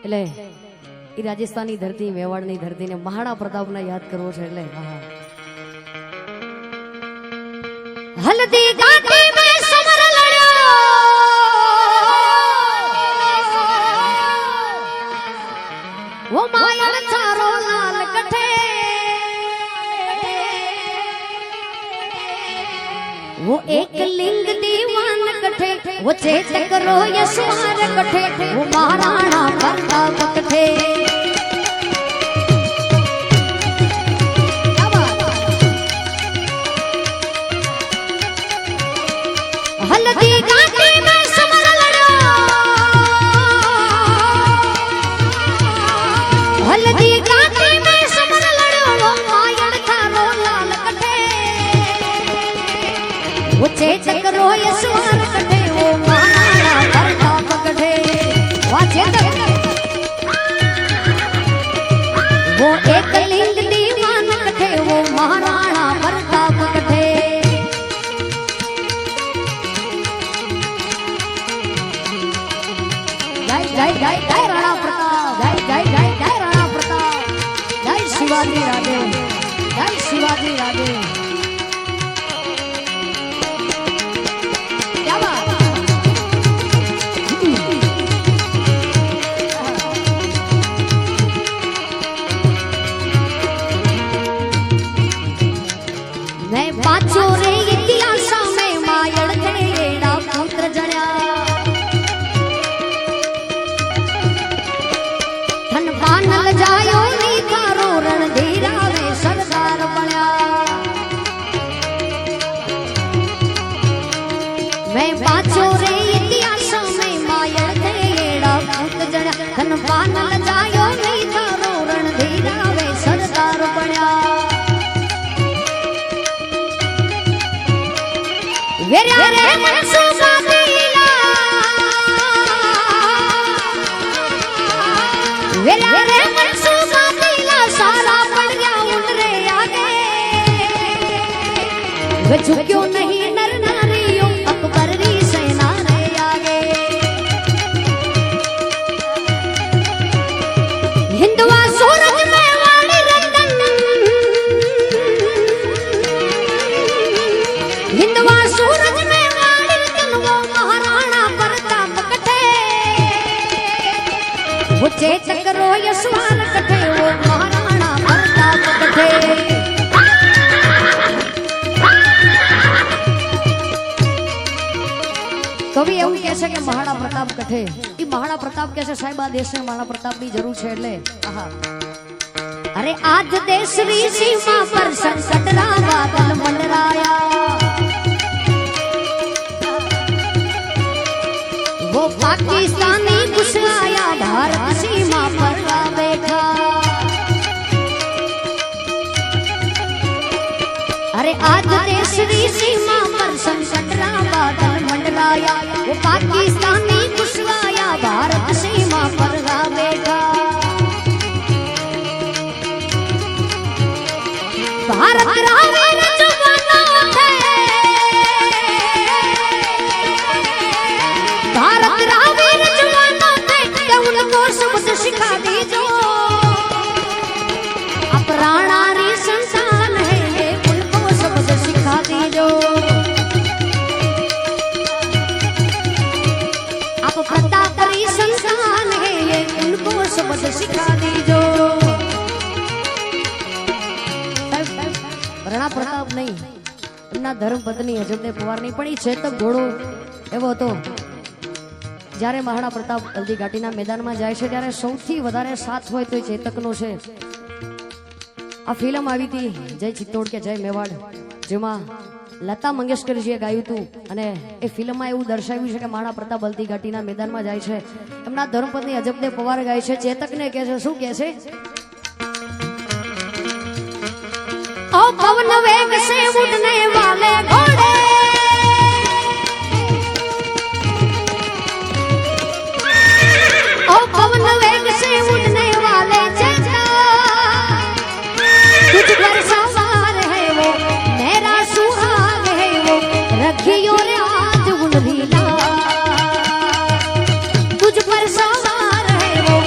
એટલે એ રાજસ્થાનની ધરતી, મેવાડની ધરતીને મહારાણા પ્રતાપને યાદ કરવો છે. એટલે હલ્દી ઘાટી મે સમર લડ્યો, વો માયણ ચારો લાલ કઠે, वो एक लिंग दीवान कठे, वो चेतक रो यशवार कठे, वो महाराणा प्रताप कठे. हल्दी घाटी में समर लड़ो, हल्दी घाटी में समर लड़ो, वो मायण थारो लाल कठे, वो चेतक रो यशवार कठे, वो महाराणा प्रताप कठे. वाह चेतक, वो एक लिंग दीवान कठे, वो महाराणा प्रताप कठे. जय जय जय जय राणा प्रताप, जय जय जय जय राणा प्रताप, जय शिवाजी राजे, जय शिवाजी राजे. क्या बात. मैं पाछो रे इतिहास में मायण थे एड़ा पुत्र जण्या, धन पानल जायो नी थारो रणधीरा वे सरदार बण्या. मैं पाछो रे इतिहास में मायण थे एड़ा पुत्र जण्या, धन पानल जायो नी थारो रणधीरा वे सरदार बण्या. वेरा रे मनसूबा दिला, वेरा रे मनसूबा दिला, सारा पड़ गया उनरे आगे. वे झुक्यो नहीं नर नारियों, अकबर री सेना रे आगे. हिंदुआ सूरज में वाली रतन, हिंदुआ सूरज में वाली रतन, वो महाराणा प्रताप कठे, वो चेतक रो यशवार कठे, वो महाराणा प्रताप कठे. कवि એવું કહે છે કે મહારાણા પ્રતાપ કઠે. ઈ મહારાણા પ્રતાપ કહે છે સાહેબ આ દેશને મહારાણા પ્રતાપની જરૂર છે. એટલે આહા, અરે આજ દેશની સીમા પર સંકટના બાદલ મંડરાયા, वो पाकिस्तानी घुसराया, भारत सीमा पर आ बैठा. अरे आज देशनी सीमा पर संकटना बादल मंडराया, वो पाकिस्तानी घुसराया, भारत सीमा पर आ बैठा. भारत रावे न जवाना थे, भारत रावे न जवाना थे, कि उनको सबक सिखा दीजो. अब राणा री संतान है ये, उनको सबक सिखा दीजो. अब प्रताप री संतान है ये, उनको सबक सिखा दीजो. રાણા પ્રતાપ નહીં, એમના ધર્મપત્ની અજબદેવ પવારની પણ એ ચેતક ઘોડો એવો હતો. જ્યારે મહારાણા પ્રતાપ હલ્દી ઘાટીના મેદાનમાં જાય છે ત્યારે સૌથી વધારે સાથ હોય તો એ ચેતકનો છે. આ ફિલ્મ આવી હતી જય ચિત્તોડ કે જય મેવાડ, જેમાં લતા મંગેશકરજીએ ગાયું હતું. અને એ ફિલ્મમાં એવું દર્શાવ્યું છે કે મહારાણા પ્રતાપ હલ્દી ઘાટીના મેદાનમાં જાય છે, એમના ધર્મપત્ની અજબદેવ પવાર ગાય છે. ચેતકને કહે છે, શું કહે છે? ओ पवन वेग से उड़ने वाले घोड़े, ओ पवन वेग से उड़ने वाले चेता, तुझ पर सवार है वो मेरा सुहाग है वो, रखियो रे आज उन लीला. तुझ पर सवार है वो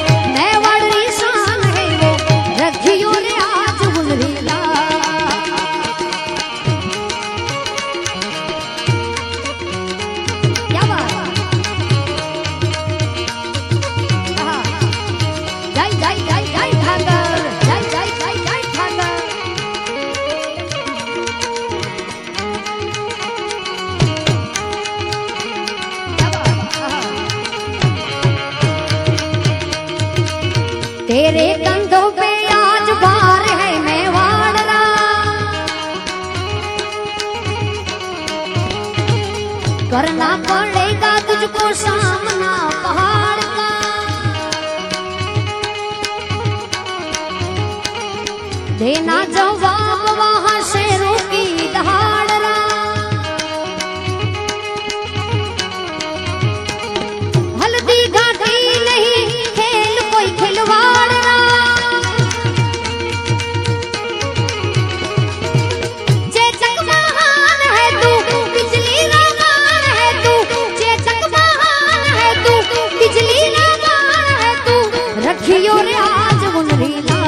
तेरे कंधों पे आज भार है मेवाड़ रा, करना पड़ेगा तुझको सामना पहाड़ का। देना जवाब वहां शेरों की दहाड़ रा, हल्दी घाटी नहीं खेल कोई खिलवाड़ रा, चेचक महान है तू बिजली लगान है तू, चेचक महान है तू बिजली लगान है तू, रखियो रे आज मुनरीला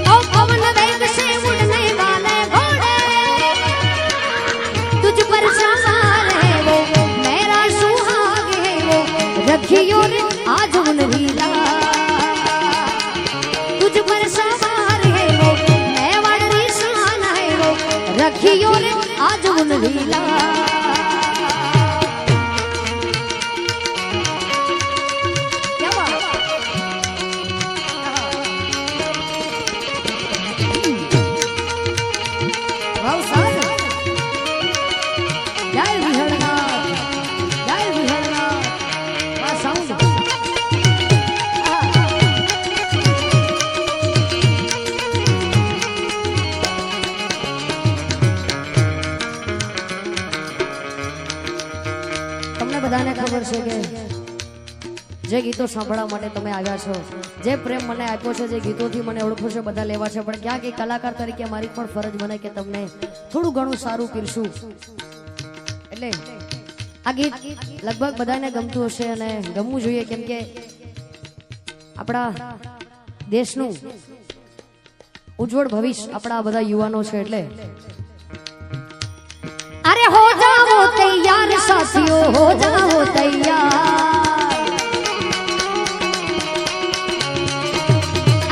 ओ पवन वेग से उड़ने वाले घोड़े, तुझ पर सवार है वो मेरा सुहाग है वो, रखियो रे आज मुनरीला तुझ पर सवार है वो मेवाड़ री शान है वो, रखियो रे आज मुनरीला। क्या बात वाह साहब, जय विहड़नाथ, जय विहड़नाथ, वाह साउंड। તમને બધાને ખબર છે કે જે ગીતો સાંભળવા માટે તમે આવ્યા છો, જે પ્રેમ મને આપ્યો છે, જે ગીતોથી મને ઓળખો છો, બધા લેવા છે, પણ ક્યાંક એક કલાકાર તરીકે મારી પણ ફરજ બને કે તમને થોડું ઘણું સારું પીરસું, એટલે આ ગીત લગભગ બધાને ગમતું હશે અને ગમવું જોઈએ, કેમ કે આપણા દેશનું ઉજ્જવળ ભવિષ્ય આપણા બધા યુવાનો છે, એટલે अरे हो जाओ तैयार साथियों, हो जाओ तैयार,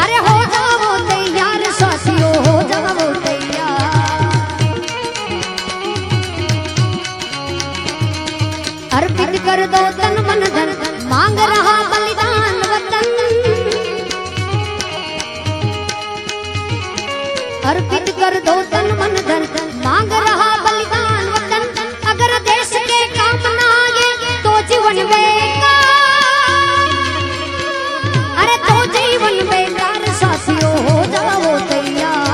अरे हो जाओ तैयार साथियों, हो जाओ तैयार, अर्पित कर दो तन मन धन, मांग रहा बलिदान वतन, अर्पित कर दो तन मन धन, मांग रहा बलिदान वतन, अगर देश के काम ना आए तो जीवन बेकार, अरे तो जीवन बेकार साथियों, हो जाओ तैयार।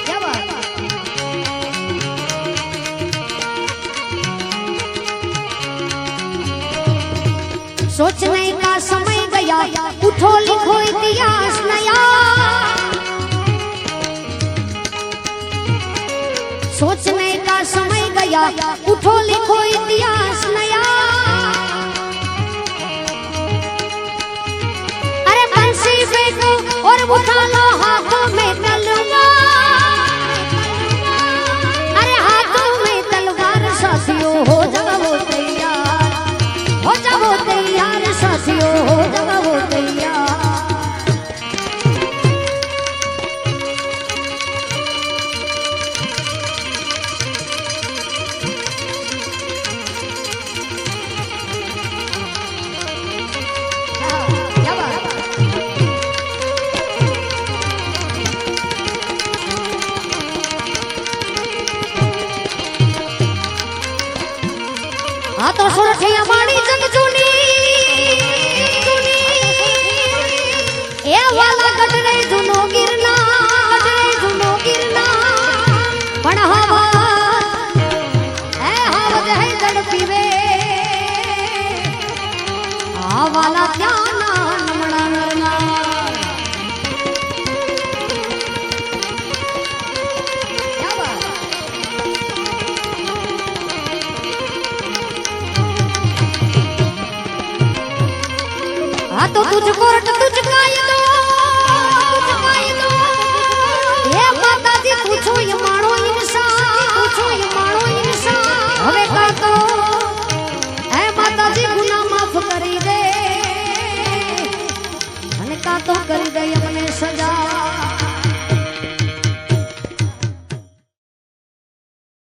क्या बात, सोचने का समय गया, उठो लिखो इतिहास नया, सोचने का समय गया, उठो लिखो इतिहास नया, अरे बंसी फेंको और उठा लो हाथों में तलवार, अरे हाथों में तलवार साथियों, हो जाओ तैयार, हो जाओ तैयार साथियों, हो जाओ तैयार। क्या बात, हाँ तो सुरठिया माड़ी जग जूनी, ए वाला गटरे जुनो गिरना, गटरे जुनो गिरना, पण हवा ए हवा है जड़ पीवे, आ वाला ध्याना नमणा नरना। क्या बात, हाँ तो तुझको तुझ कायदो, ये माता जी पूछो ये मानो इंसान, पूछो ये मानो इंसान, हमें कर दो ऐ माता जी गुनाह माफ करी दे, अने का तो कर